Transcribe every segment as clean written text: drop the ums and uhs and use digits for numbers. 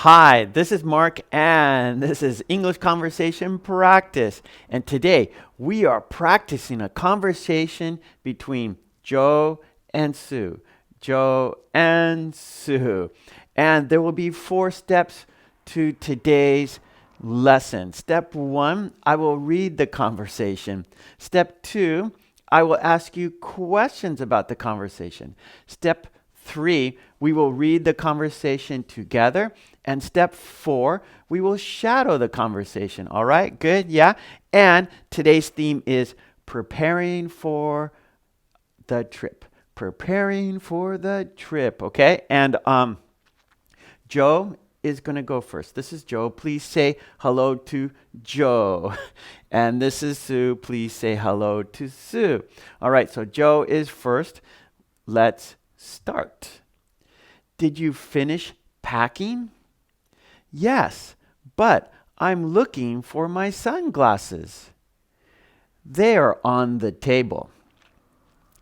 Hi, this is Mark, and this is English Conversation Practice. And today we are practicing a conversation between Joe and Sue. Joe and Sue. And there will be 4 steps to today's lesson. Step 1, I will read the conversation. Step 2, I will ask you questions about the conversation. Step 3, we will read the conversation together. And step 4, we will shadow the conversation. All right, good, yeah? And today's theme is preparing for the trip. Preparing for the trip, okay? And Joe is going to go first. This is Joe. Please say hello to Joe. And this is Sue. Please say hello to Sue. All right, so Joe is first. Let's start. Did you finish packing? Yes, but I'm looking for my sunglasses. They are on the table.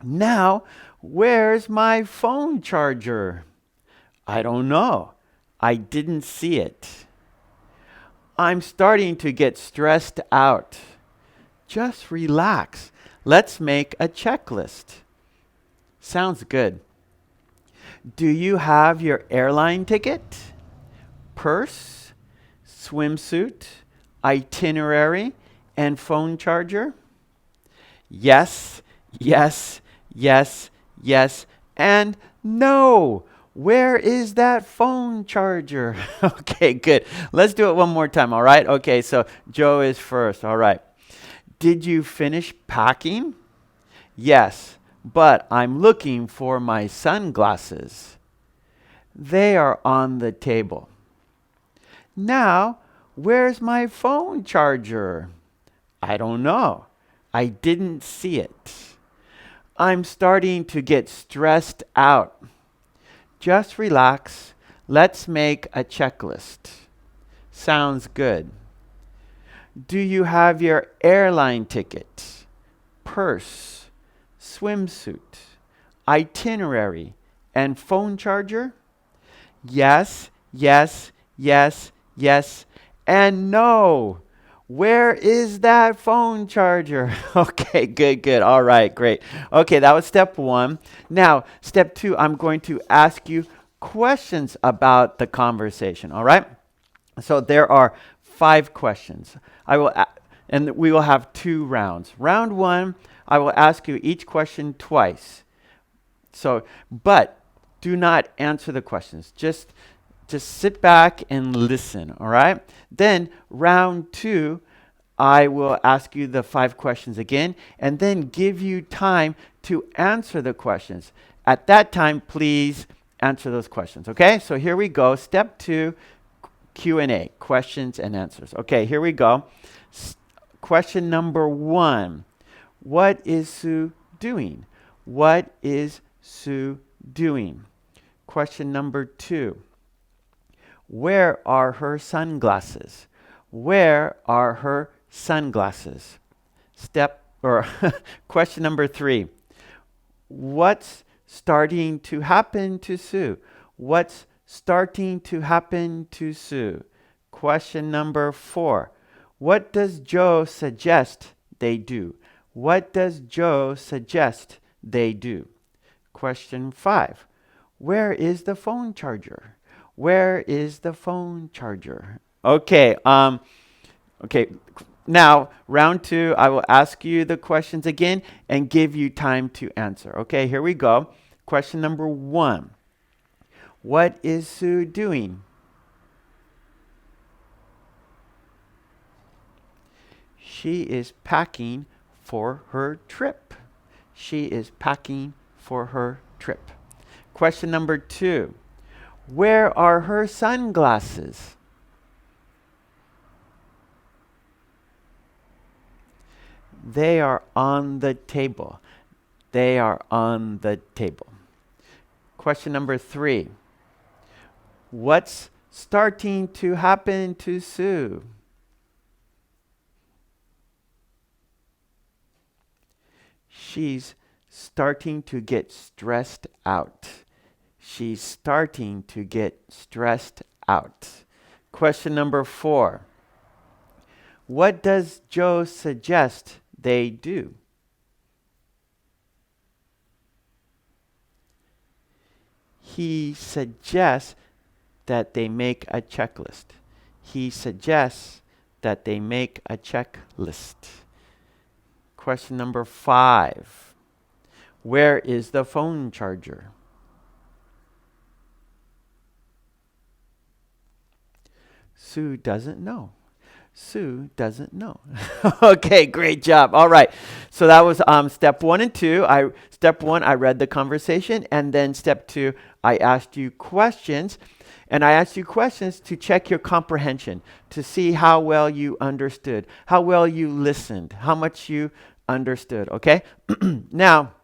Now, where's my phone charger? I don't know. I didn't see it. I'm starting to get stressed out. Just relax. Let's make a checklist. Sounds good. Do you have your airline ticket? Purse, swimsuit, itinerary, and phone charger? Yes, yes, yes, yes, and no. Where is that phone charger? Okay, good. Let's do it one more time, all right? Okay, so Joe is first, all right. Did you finish packing? Yes, but I'm looking for my sunglasses. They are on the table. Now, where's my phone charger? I don't know. I didn't see it. I'm starting to get stressed out. Just relax. Let's make a checklist. Sounds good. Do you have your airline ticket, purse, swimsuit, itinerary, and phone charger? Yes, yes, yes, yes, and no. Where is that phone charger? Okay, good, good. All right, great. Okay, that was step 1. Now, step 2, I'm going to ask you questions about the conversation, all right? So there are 5 questions. And we will have 2 rounds. Round 1, I will ask you each question twice. But do not answer the questions. Just sit back and listen, all right? Then round 2, I will ask you the 5 questions again and then give you time to answer the questions. At that time, please answer those questions, okay? So here we go. Step 2, Q&A, questions and answers. Okay, here we go. Question number 1. What is Sue doing? What is Sue doing? Question number 2. Where are her sunglasses? Where are her sunglasses? Question number 3. What's starting to happen to Sue? What's starting to happen to Sue? Question number 4. What does Joe suggest they do? What does Joe suggest they do? Question 5. Where is the phone charger? Where is the phone charger? Okay, okay. Now, round 2, I will ask you the questions again and give you time to answer. Okay, here we go. Question number 1. What is Sue doing? She is packing for her trip. She is packing for her trip. Question number 2. Where are her sunglasses? They are on the table. They are on the table. Question number 3. What's starting to happen to Sue? She's starting to get stressed out. She's starting to get stressed out. Question number 4. What does Joe suggest they do? He suggests that they make a checklist. He suggests that they make a checklist. Question number 5. Where is the phone charger? Sue doesn't know. Sue doesn't know. Okay, great job. All right. So that was step 1 and 2. Step 1, I read the conversation. And then step 2, I asked you questions. And I asked you questions to check your comprehension, to see how well you understood, how well you listened, how much you understood. Okay? Now,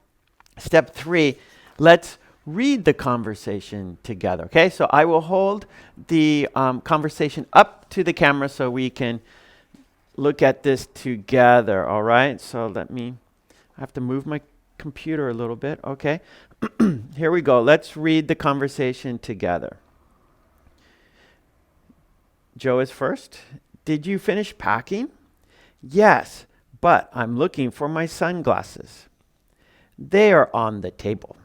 step 3, let's read the conversation together. Okay? So I will hold the conversation up to the camera so we can look at this together. All right? So I have to move my computer a little bit. Okay? Here we go. Let's read the conversation together. Joe is first. Did you finish packing? Yes, but I'm looking for my sunglasses. They are on the table.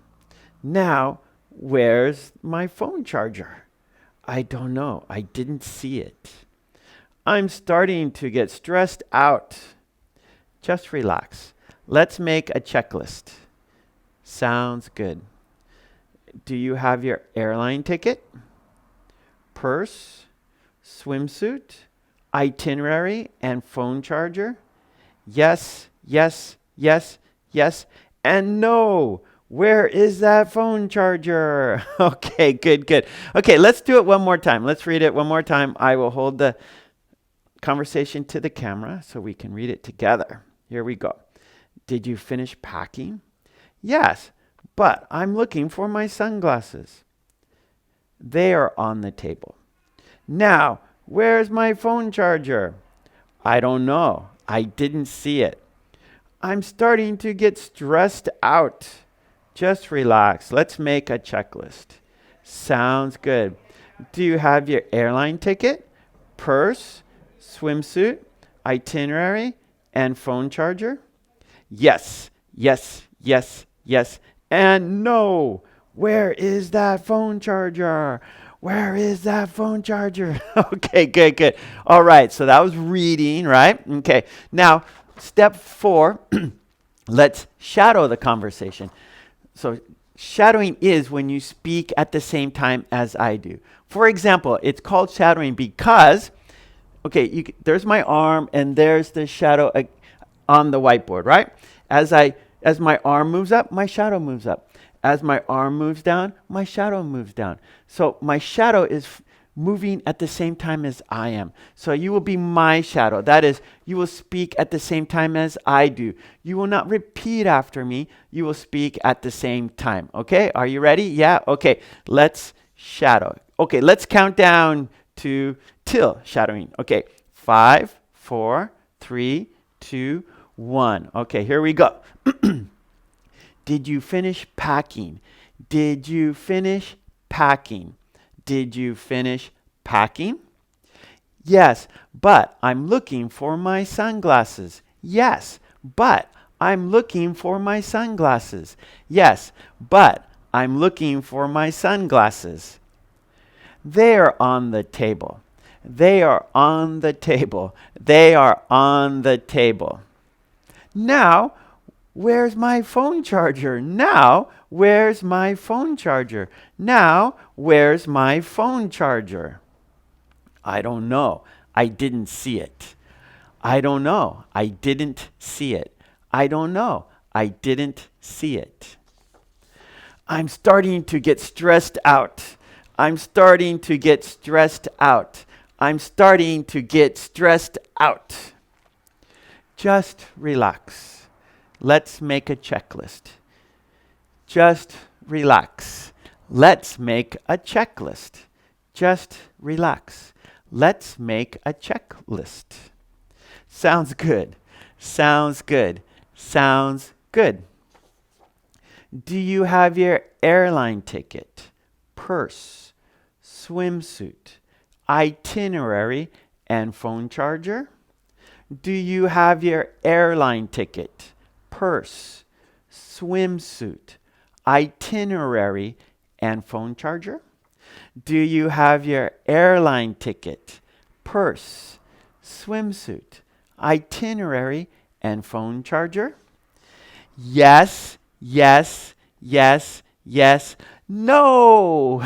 Now, where's my phone charger? I don't know. I didn't see it. I'm starting to get stressed out. Just relax. Let's make a checklist. Sounds good. Do you have your airline ticket? Purse? Swimsuit, itinerary, and phone charger? Yes, yes, yes, yes, and no. Where is that phone charger? Okay, good, good. Okay, let's do it one more time. Let's read it one more time. I will hold the conversation to the camera so we can read it together. Here we go. Did you finish packing? Yes, but I'm looking for my sunglasses. They are on the table. Now, where's my phone charger? I don't know. I didn't see it. I'm starting to get stressed out. Just relax. Let's make a checklist. Sounds good. Do you have your airline ticket, purse, swimsuit, itinerary, and phone charger? Yes, yes, yes, yes, and no. Where is that phone charger? Where is that phone charger? Okay, good, good. All right, so that was reading, right? Okay, now step 4, let's shadow the conversation. So shadowing is when you speak at the same time as I do. For example, it's called shadowing because, okay, there's my arm and there's the shadow on the whiteboard, right? As my arm moves up, my shadow moves up. As my arm moves down, my shadow moves down. So my shadow is moving at the same time as I am. So you will be my shadow. That is, you will speak at the same time as I do. You will not repeat after me. You will speak at the same time. Okay? Are you ready? Yeah? Okay. Let's shadow. Okay, let's count down to till shadowing. Okay. 5, 4, 3, 2, 1. Okay, here we go. Did you finish packing? Did you finish packing? Did you finish packing? Yes, but I'm looking for my sunglasses. Yes, but I'm looking for my sunglasses. Yes, but I'm looking for my sunglasses. They are on the table. They are on the table. They are on the table. Now, where's my phone charger? Now, where's my phone charger? Now, where's my phone charger? I don't know. I didn't see it. I don't know. I didn't see it. I don't know. I didn't see it. I'm starting to get stressed out. I'm starting to get stressed out. I'm starting to get stressed out. Just relax. Let's make a checklist. Just relax. Let's make a checklist. Just relax. Let's make a checklist. Sounds good. Sounds good. Sounds good. Do you have your airline ticket, purse, swimsuit, itinerary, and phone charger? Do you have your airline ticket, purse, swimsuit, itinerary, and phone charger? Do you have your airline ticket, purse, swimsuit, itinerary, and phone charger? Yes, yes, yes, yes, no.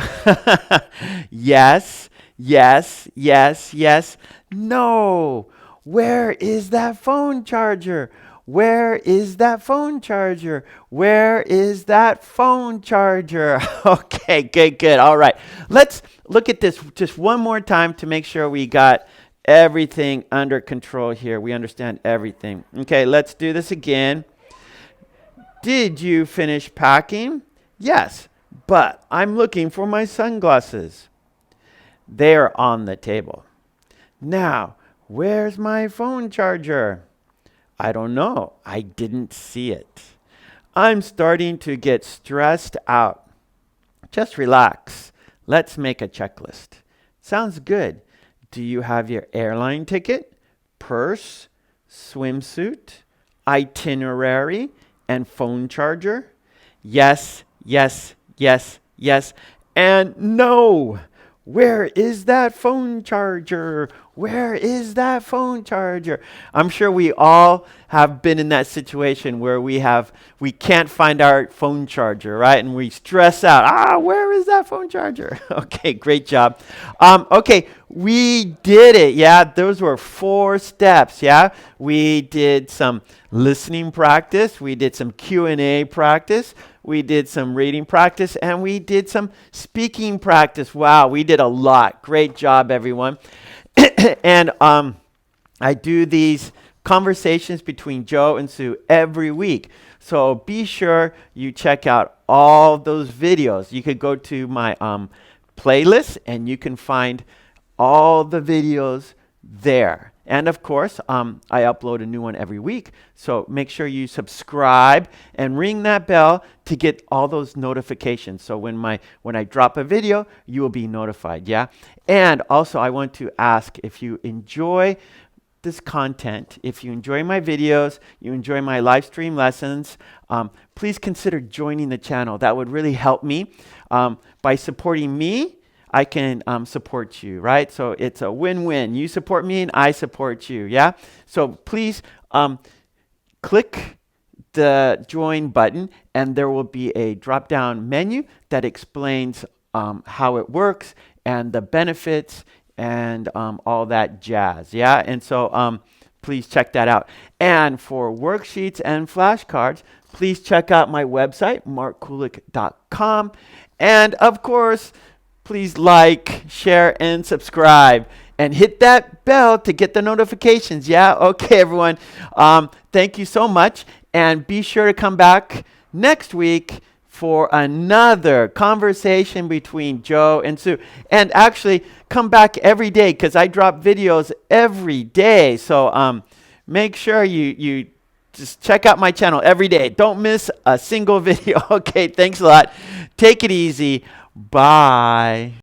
Yes, yes, yes, yes, no. Where is that phone charger? Where is that phone charger? Where is that phone charger? Okay, good, good. All right. Let's look at this just one more time to make sure we got everything under control here. We understand everything. Okay, let's do this again. Did you finish packing? Yes, but I'm looking for my sunglasses. They're on the table. Now, where's my phone charger? I don't know. I didn't see it. I'm starting to get stressed out. Just relax. Let's make a checklist. Sounds good. Do you have your airline ticket, purse, swimsuit, itinerary, and phone charger? Yes, yes, yes, yes, and no. Where is that phone charger? Where is that phone charger? I'm sure we all have been in that situation where we can't find our phone charger, right? And we stress out. Where is that phone charger? Okay, great job. Okay, we did it. Yeah, those were 4 steps. Yeah, we did some listening practice. We did some Q&A practice. We did some reading practice, and we did some speaking practice. Wow, we did a lot. Great job, everyone. And I do these conversations between Joe and Sue every week. So be sure you check out all those videos. You could go to my playlist, and you can find all the videos there. And of course, I upload a new one every week. So make sure you subscribe and ring that bell to get all those notifications. So when I drop a video, you will be notified, yeah? And also, I want to ask if you enjoy this content, if you enjoy my videos, you enjoy my live stream lessons, please consider joining the channel. That would really help me. By supporting me, I can support you, right? So it's a win-win. You support me and I support you, yeah? So please click the join button, and there will be a drop-down menu that explains how it works and the benefits and all that jazz, yeah? And so please check that out. And for worksheets and flashcards, please check out my website, markkulek.com. And of course, please like, share, and subscribe. And hit that bell to get the notifications, yeah? Okay, everyone. Thank you so much. And be sure to come back next week for another conversation between Joe and Sue. And actually, come back every day because I drop videos every day. So make sure you just check out my channel every day. Don't miss a single video. Okay, thanks a lot. Take it easy. Bye.